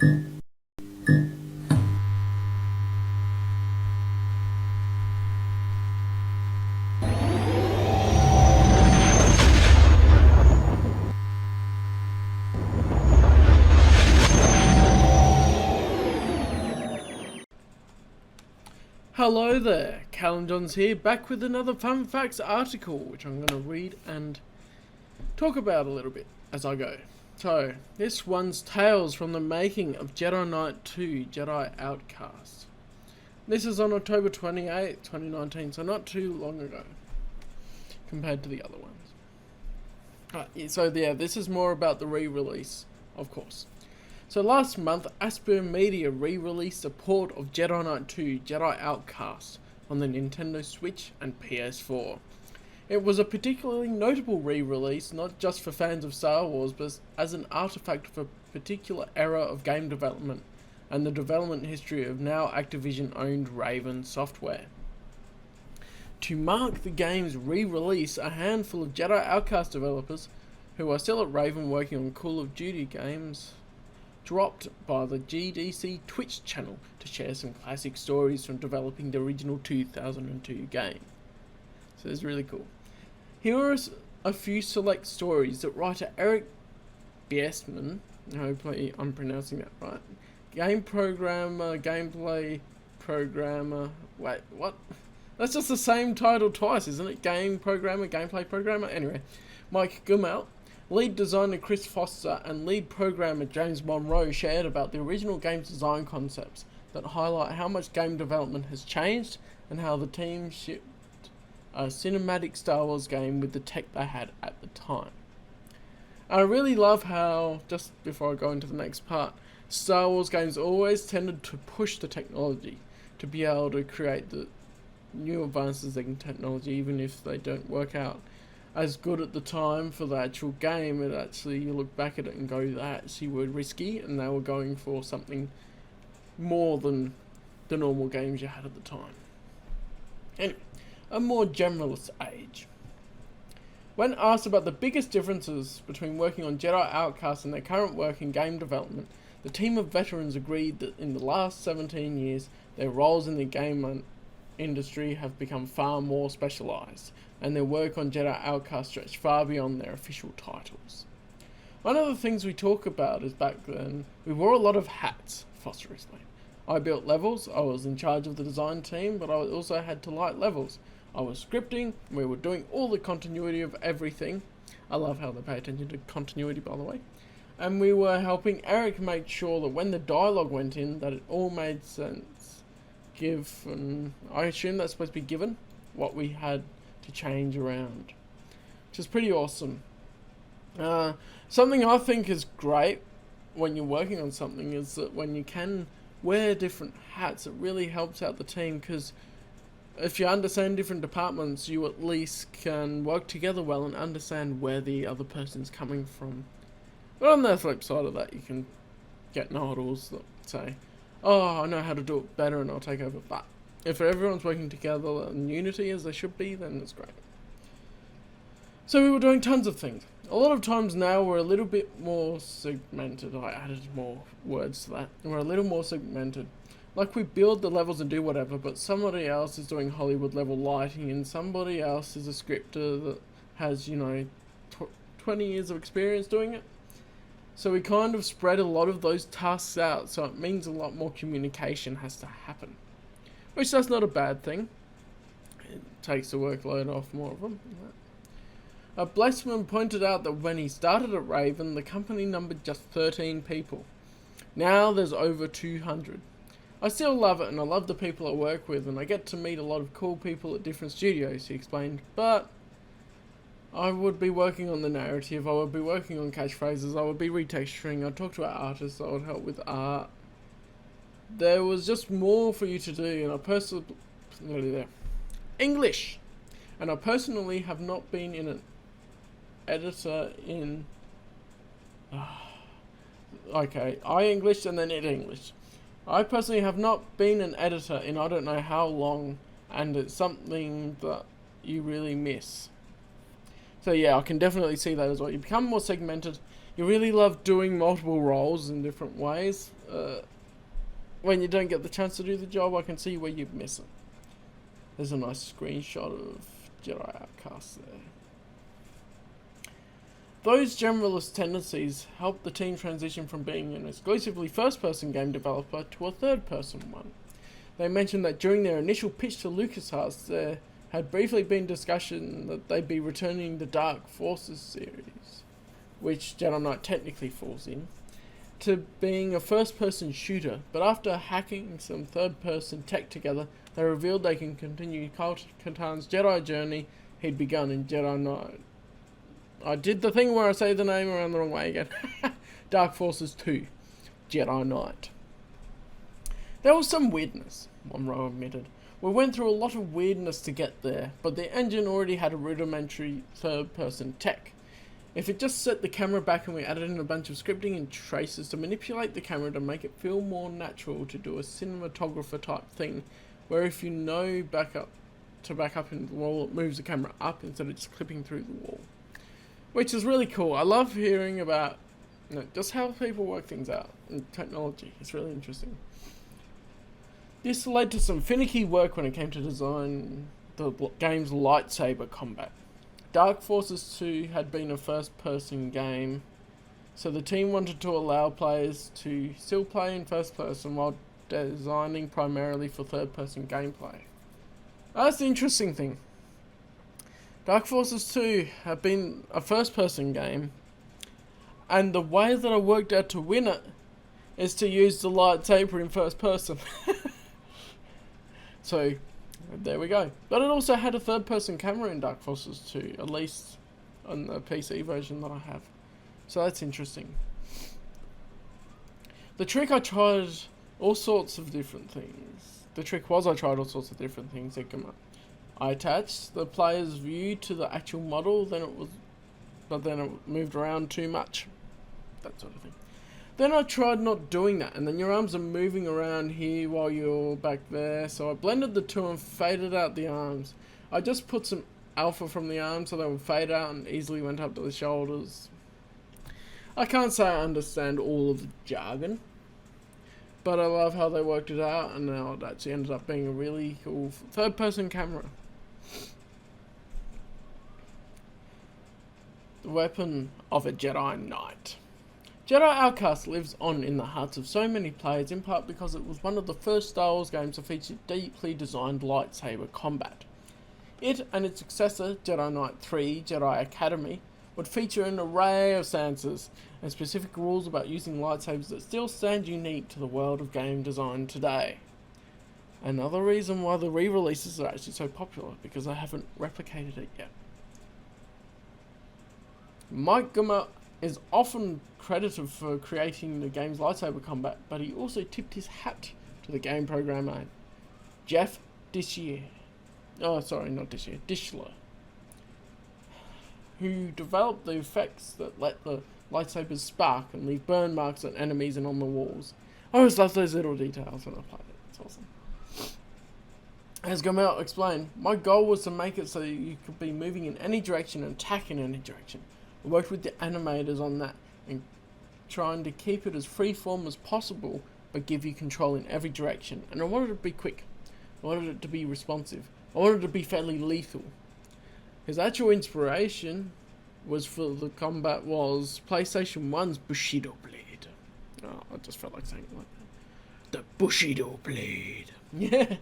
Hello there, Callum here, back with another Fun Facts article, which I'm going to read and talk about a little bit as I go. So, this one's tales from the making of Jedi Knight II, Jedi Outcast. This is on October 28th, 2019, so not too long ago, compared to the other ones. This is more about the re-release, of course. So last month, Asper Media re-released a port of Jedi Knight II, Jedi Outcast on the Nintendo Switch and PS4. It was a particularly notable re-release, not just for fans of Star Wars, but as an artifact of a particular era of game development and the development history of now Activision-owned Raven Software. To mark the game's re-release, a handful of Jedi Outcast developers, who are still at Raven working on Call of Duty games, dropped by the GDC Twitch channel to share some classic stories from developing the original 2002 game. So it's really cool. Here are a few select stories that writer Eric Biestman, hopefully I'm pronouncing that right, gameplay programmer, wait, what? That's just the same title twice, isn't it? Gameplay programmer? Anyway, Mike Gummel, lead designer Chris Foster and lead programmer James Monroe shared about the original game's design concepts that highlight how much game development has changed and how the team shipped a cinematic Star Wars game with the tech they had at the time. And I really love how, just before I go into the next part, Star Wars games always tended to push the technology to be able to create the new advances in technology, even if they don't work out as good at the time for the actual game. It actually, you look back at it and go, they actually were risky and they were going for something more than the normal games you had at the time. Anyway, a more generalist age. When asked about the biggest differences between working on Jedi Outcast and their current work in game development, the team of veterans agreed that in the last 17 years, their roles in the game industry have become far more specialised, and their work on Jedi Outcast stretched far beyond their official titles. One of the things we talk about is back then, we wore a lot of hats, Foster explained. I built levels, I was in charge of the design team, but I also had to light levels. I was scripting, we were doing all the continuity of everything. I love how they pay attention to continuity, by the way. And we were helping Eric make sure that when the dialogue went in, that it all made sense. I assume that's supposed to be given, what we had to change around, which is pretty awesome. Something I think is great when you're working on something is that when you can wear different hats, it really helps out the team, because if you understand different departments, you at least can work together well and understand where the other person's coming from. But on the flip side of that, you can get know-it-alls that say, oh, I know how to do it better and I'll take over. But if everyone's working together in unity as they should be, then it's great. So we were doing tons of things. A lot of times now we're a little bit more segmented. I added more words to that. We're a little more segmented. Like, we build the levels and do whatever, but somebody else is doing Hollywood level lighting and somebody else is a scripter that has, 20 years of experience doing it. So we kind of spread a lot of those tasks out, so it means a lot more communication has to happen. Which that's not a bad thing. It takes the workload off more of them. Blessman pointed out that when he started at Raven, the company numbered just 13 people. Now there's over 200. I still love it, and I love the people I work with, and I get to meet a lot of cool people at different studios, he explained, but I would be working on the narrative, I would be working on catchphrases, I would be retexturing, I'd talk to our artists, I would help with art. There was just more for you to do, and I personally have not been in an editor in... I English and then it English. I personally have not been an editor in I don't know how long, and it's something that you really miss. So yeah, I can definitely see that as well. You become more segmented. You really love doing multiple roles in different ways. When you don't get the chance to do the job, I can see where you miss it. There's a nice screenshot of Jedi Outcast there. Those generalist tendencies help the team transition from being an exclusively first-person game developer to a third-person one. They mentioned that during their initial pitch to LucasArts, there had briefly been discussion that they'd be returning the Dark Forces series, which Jedi Knight technically falls in, to being a first-person shooter, but after hacking some third-person tech together, they revealed they can continue Katan's Jedi journey he'd begun in Jedi Knight. I did the thing where I say the name around the wrong way again. Dark Forces 2, Jedi Knight. There was some weirdness, Monroe admitted. We went through a lot of weirdness to get there, but the engine already had a rudimentary third-person tech. If it just set the camera back and we added in a bunch of scripting and traces to manipulate the camera to make it feel more natural to do a cinematographer type thing, where if you know back up in the wall, it moves the camera up instead of just clipping through the wall. Which is really cool. I love hearing about just how people work things out in technology. It's really interesting. This led to some finicky work when it came to design the game's lightsaber combat. Dark Forces 2 had been a first-person game, so the team wanted to allow players to still play in first person while designing primarily for third-person gameplay. That's the interesting thing. Dark Forces 2 had been a first-person game, and the way that I worked out to win it is to use the lightsaber in first person. So, there we go. But it also had a third-person camera in Dark Forces 2, at least on the PC version that I have. So that's interesting. The trick I tried all sorts of different things. I attached the player's view to the actual model, but then it moved around too much. That sort of thing. Then I tried not doing that, and then your arms are moving around here while you're back there, so I blended the two and faded out the arms. I just put some alpha from the arms so they would fade out and easily went up to the shoulders. I can't say I understand all of the jargon, but I love how they worked it out, and now it actually ended up being a really cool third-person camera. The weapon of a Jedi Knight. Jedi Outcast lives on in the hearts of so many players, in part because it was one of the first Star Wars games to feature deeply designed lightsaber combat. It and its successor, Jedi Knight III, Jedi Academy, would feature an array of stances and specific rules about using lightsabers that still stand unique to the world of game design today. Another reason why the re-releases are actually so popular, because I haven't replicated it yet. Mike Gummer is often credited for creating the game's lightsaber combat, but he also tipped his hat to the game programmer, Jeff Dishler, who developed the effects that let the lightsabers spark and leave burn marks on enemies and on the walls. I always love those little details when I play it. It's awesome. As Gomel explained, my goal was to make it so you could be moving in any direction and attack in any direction. I worked with the animators on that and trying to keep it as freeform as possible but give you control in every direction. And I wanted it to be quick. I wanted it to be responsive. I wanted it to be fairly lethal. His actual inspiration was for the combat was PlayStation 1's Bushido Blade. Oh, I just felt like saying it like that. The Bushido Blade. Yeah.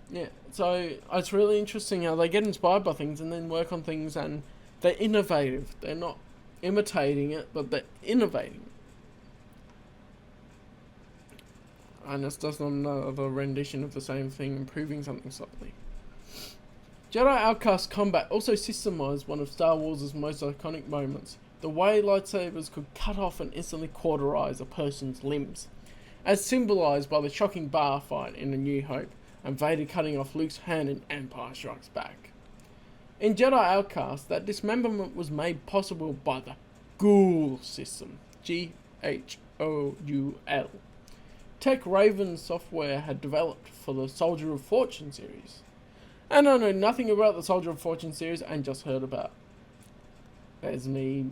Yeah, so it's really interesting how they get inspired by things and then work on things, and they're innovative. They're not imitating it, but they're innovating it. And it's just another rendition of the same thing, improving something slightly. Jedi Outcast combat also systemized one of Star Wars' most iconic moments, the way lightsabers could cut off and instantly cauterize a person's limbs, as symbolized by the shocking bar fight in A New Hope, and Vader cutting off Luke's hand in Empire Strikes Back. In Jedi Outcast, that dismemberment was made possible by the Ghoul system, Ghoul. Tech Raven software had developed for the Soldier of Fortune series. And I know nothing about the Soldier of Fortune series and just heard about. There's me.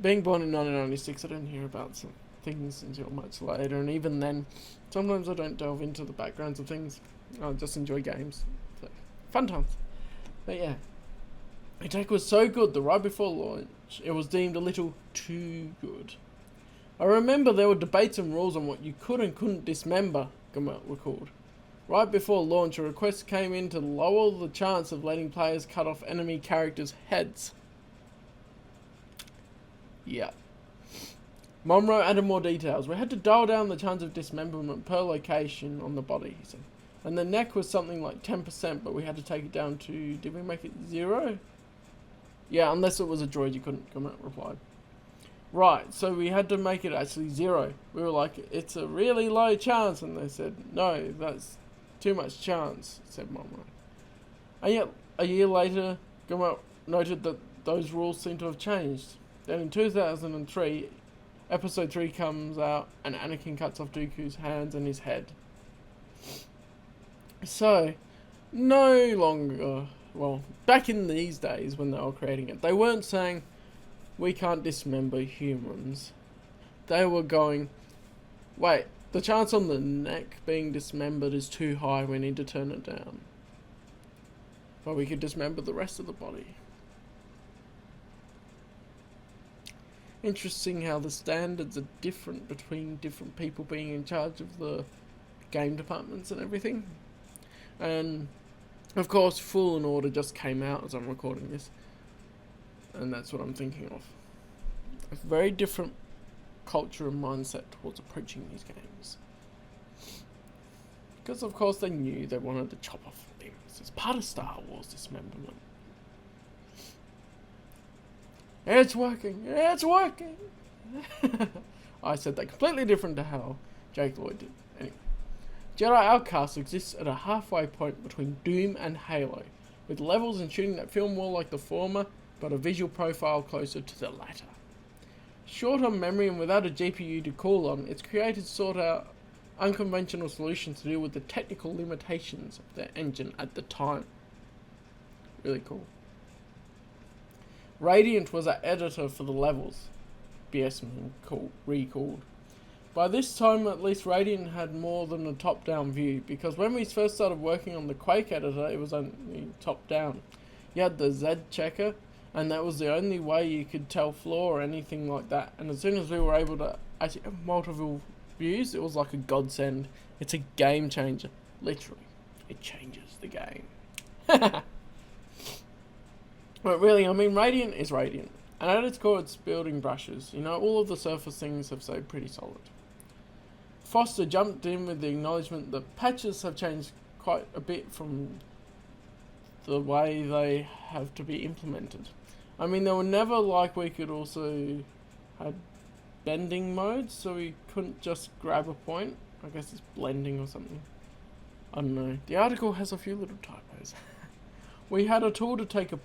Being born in 1996, I didn't hear about some things until much later, and even then, sometimes I don't delve into the backgrounds of things. I just enjoy games. So, fun times. But yeah. The tech was so good that right before launch, it was deemed a little too good. I remember there were debates and rules on what you could and couldn't dismember, Gumelt recalled. Right before launch, a request came in to lower the chance of letting players cut off enemy characters' heads. Yeah. Monroe added more details. We had to dial down the chance of dismemberment per location on the body, he said. And the neck was something like 10%, but we had to take it down to... Did we make it 0? Yeah, unless it was a droid, you couldn't, Gumelt replied. Right, so we had to make it actually 0. We were like, it's a really low chance, and they said, no, that's too much chance, said Monroe. And yet, a year later, Gumelt noted that those rules seem to have changed. Then in 2003, Episode 3 comes out, and Anakin cuts off Dooku's hands and his head. So, no longer... Well, back in these days when they were creating it, they weren't saying, we can't dismember humans. They were going, wait, the chance on the neck being dismembered is too high, we need to turn it down. But we could dismember the rest of the body. Interesting how the standards are different between different people being in charge of the game departments and everything. And of course, Fallen Order just came out as I'm recording this. And that's what I'm thinking of. A very different culture and mindset towards approaching these games. Because of course they knew they wanted to chop off things. It's part of Star Wars dismemberment. It's working! It's working! I said that completely different to how Jake Lloyd did. Anyway. Jedi Outcast exists at a halfway point between Doom and Halo, with levels and shooting that feel more like the former, but a visual profile closer to the latter. Short on memory and without a GPU to call on, its creators sought out unconventional solutions to deal with the technical limitations of their engine at the time. Really cool. Radiant was our editor for the levels, BSman recalled. By this time, at least, Radiant had more than a top-down view, because when we first started working on the Quake editor, it was only top-down. You had the Z checker, and that was the only way you could tell flaw or anything like that. And as soon as we were able to actually have multiple views, it was like a godsend. It's a game changer. Literally. It changes the game. But really, I mean, Radiant is Radiant. And at its core, it's building brushes. You know, all of the surface things have stayed pretty solid. Foster jumped in with the acknowledgement that patches have changed quite a bit from the way they have to be implemented. I mean, they were never like we could also have bending modes, so we couldn't just grab a point. I guess it's blending or something. I don't know. The article has a few little typos. We had a tool to take a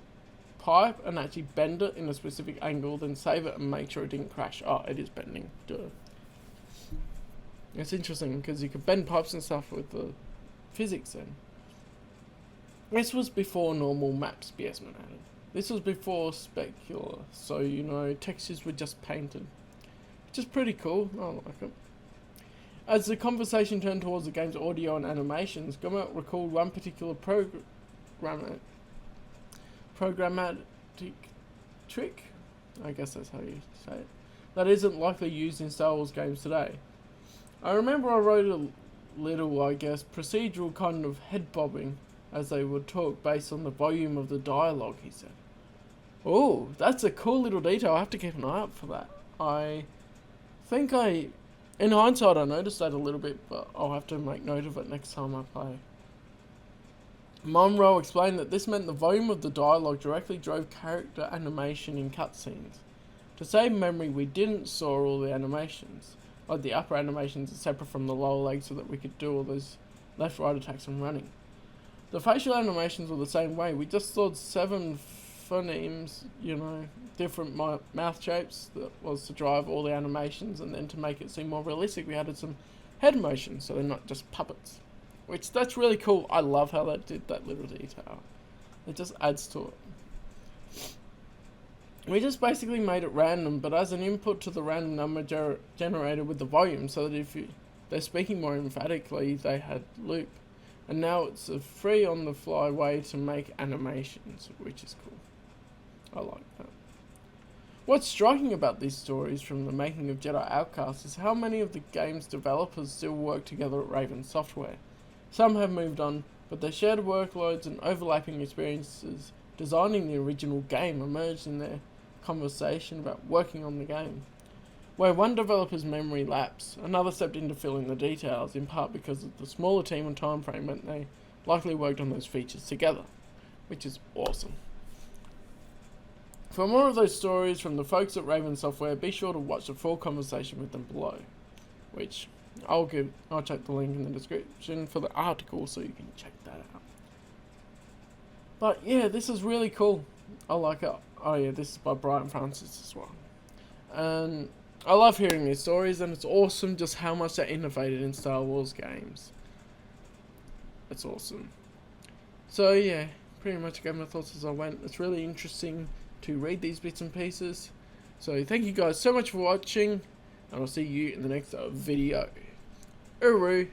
pipe and actually bend it in a specific angle, then save it and make sure it didn't crash. Oh, it is bending. Duh. It's interesting because you could bend pipes and stuff with the physics then. This was before normal maps BSman added. This was before specular, so you know, textures were just painted. Which is pretty cool, I like it. As the conversation turned towards the game's audio and animations, Gumelt recalled one particular programmatic trick, I guess that's how you say it, that isn't likely used in Star Wars games today. I remember I wrote a little, I guess, procedural kind of head bobbing as they would talk based on the volume of the dialogue, he said. Oh, that's a cool little detail. I have to keep an eye out for that. I think in hindsight, I noticed that a little bit, but I'll have to make note of it next time I play. Monroe explained that this meant the volume of the dialogue directly drove character animation in cutscenes. To save memory, we didn't saw all the animations. Like the upper animations are separate from the lower legs so that we could do all those left-right attacks and running. The facial animations were the same way. We just saw 7 phonemes, you know, different mouth shapes that was to drive all the animations, and then to make it seem more realistic we added some head motions so they're not just puppets. which that's really cool. I love how they did that little detail. It just adds to it. We just basically made it random, but as an input to the random number generated with the volume, so that if they're speaking more emphatically, they had loop. And now it's a free on the fly way to make animations, which is cool. I like that. What's striking about these stories from the making of Jedi Outcast is how many of the game's developers still work together at Raven Software. Some have moved on, but their shared workloads and overlapping experiences designing the original game emerged in their conversation about working on the game. Where one developer's memory lapsed, another stepped in to fill in the details, in part because of the smaller team and time frame meant they likely worked on those features together, which is awesome. For more of those stories from the folks at Raven Software, be sure to watch the full conversation with them below, which I'll check the link in the description for the article so you can check that out. But yeah, this is really cool. I like it. Oh yeah, this is by Brian Francis as well. And I love hearing these stories, and it's awesome just how much they innovated in Star Wars games. It's awesome. So yeah, pretty much gave my thoughts as I went. It's really interesting to read these bits and pieces. So thank you guys so much for watching, and I'll see you in the next video. Uru!